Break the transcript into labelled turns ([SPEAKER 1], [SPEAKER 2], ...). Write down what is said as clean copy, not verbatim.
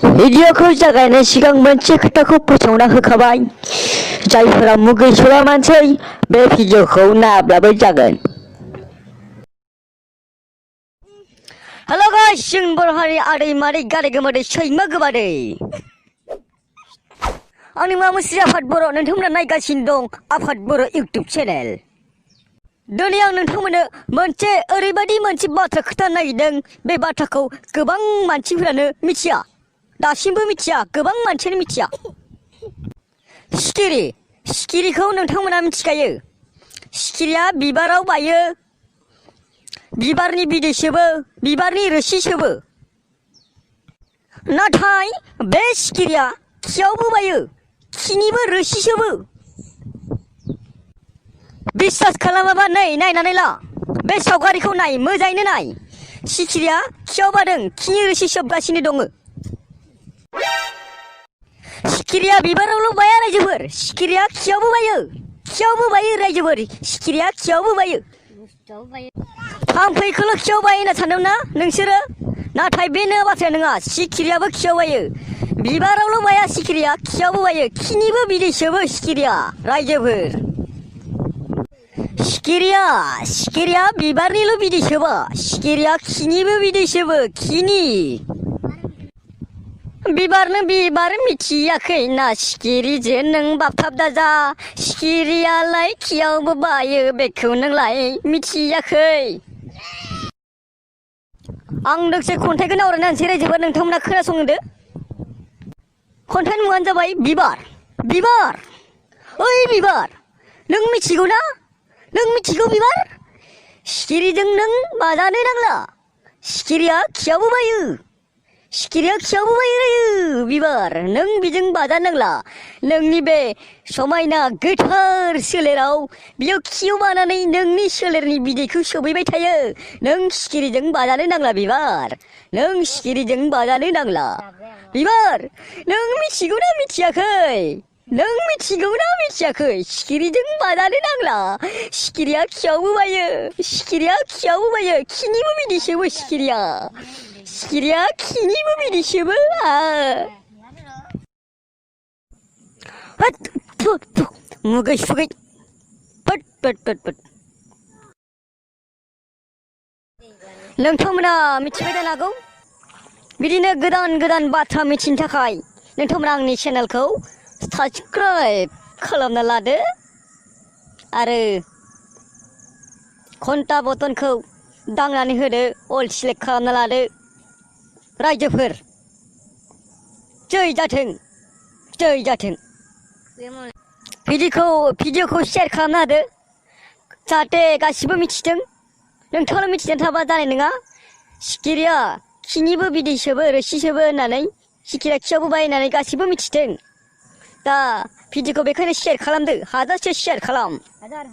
[SPEAKER 1] भिडिअखौ जागायनाय सिगां मोनसे खोथाखौ फोसावना होखाबाय। जायफोरा मुगै सरा मानसै बे भिडिअखौ नायाब्लाबो जागोन। हेल' गाइस, जों बर' हारि आदै मादै गादै गोमादै सैमा गोबादै। आंनि मुङा मुस्रि आफाद बर', नोंथांमोना नायगासिनो दं आफाद बर' इउटुब चेनेल। दिनै आं नोंथांमोननो मोनसे ओरैबायदि मोनसे बाथ्रा खोन्थानो नागिरदों। बे बाथ्राखौ गोबां मानसिफोरानो मिथिया, दासिमबो मिथिया, गोबां मानसियानो मिथिया। सिखिरिखौ नोंथांमोना मिथिखायो। सिखिरिया बिबाराव बायो, बिबारनि बिदै सोबो, बिबारनि रोसि सोबो। नाथाय बे सिखिरिया खियावबो बायो, खिनिबो रोसि सोबो। बिश्वास खालामाबा नै नायनानै ला, बे सावगारिखौ नाय, मोजाङैनो नाय। सिखिरिया खियाव बादों, खिनि रोसि सोबगासिनो दङ। सिखिरिया बिबारावल' बाया रायजोफोर, सिखिरिया खियावबो बायो, खियावबो बायो रायजोफोर, सिखिरिया खियावबो बायो। थाम्फैखौल' खियाव बायो होनना सानदोंना नोंसोरो? नाथाय बे बाथ्राया नङा, सिखिरियाबो खियाव बायो। बिबारावल' बाया सिखिरिया, खियावबो बायो, खिनिबो बिदै सोबो सिखिरिया रायजोफोर। सिखिरिया बिबारनिल' बिदै सोबा, सिखिरिया खिनिबो बिदै सोबो, खिनि। बिबार मिथियाखै ना सिखिरिजों नों बाबथाब दाजा, सिखिरियालाय खियावबो बायो बेखौ नोंलाय मिथियाखै। आं दोंसे खन्थाइखौ आवरायना होनोसै रायजोफोर, नोंथांमोना खोनासंदो। खन्थाइनि मुङानो जाबाय बिबार। ओइ बिबार, नों मिथिगौ ना? नों मिथिगौ बिबार? सिखिरिजों नों बाजानो नांला, सिखिरिया खियावबो बायो, सिखिरिया खियावबो बायो रायो बिबार, नों बेजों बाजानो नांला। नोंनि बे समायना गोथार सोलेराव बियो खियाव बानानै नोंनि सोलेरनि बिदैखौ सोबहैबाय थायो। नों सिखिरिजों बाजानो नांला बिबार, नों सिखिरिजों बाजानो नांला। बिबार, नों मिथिगौ ना मिथियाखै? नों मिथिगौ ना मिथियाखै? सिखिरिजों बाजानो नांला, सिखिरिया खियावबो बायो, सिखिरिया खियावबो बायो, खिनिबो बिदै सोबो सिखिरिया खिनिबो बिदै सोबो। मुगै सुगै पट। नोंथांमोना मिथिबाय जानो हागौ। बिदिनो गोदान बाथ्रा मिथिनो थाखाय नोंथांमोना आंनि चेनेलखौ साबस्क्राइब खालामना लादो आरो घन्टा बटनखौ दांनानै होदो, अल सिलेक्ट खालामना लादो रायजोफोर। जै जाथों। भिडिअखौ शेयार खालामना होदो, जाहाथे गासिबो मिथिथों। नोंथाङा मिथिनानै थाबा जानाय नङा। सिखिरिया खिनिबो बिदै सोबो, रोसि सोबो होननानै, सिखिरिया खियावबो बायो होननानै गासिबो मिथिथों। दा भिडिअखौ बेखायनो शेयार खालामदो, हाजारसे शेयार खालाम। हाजार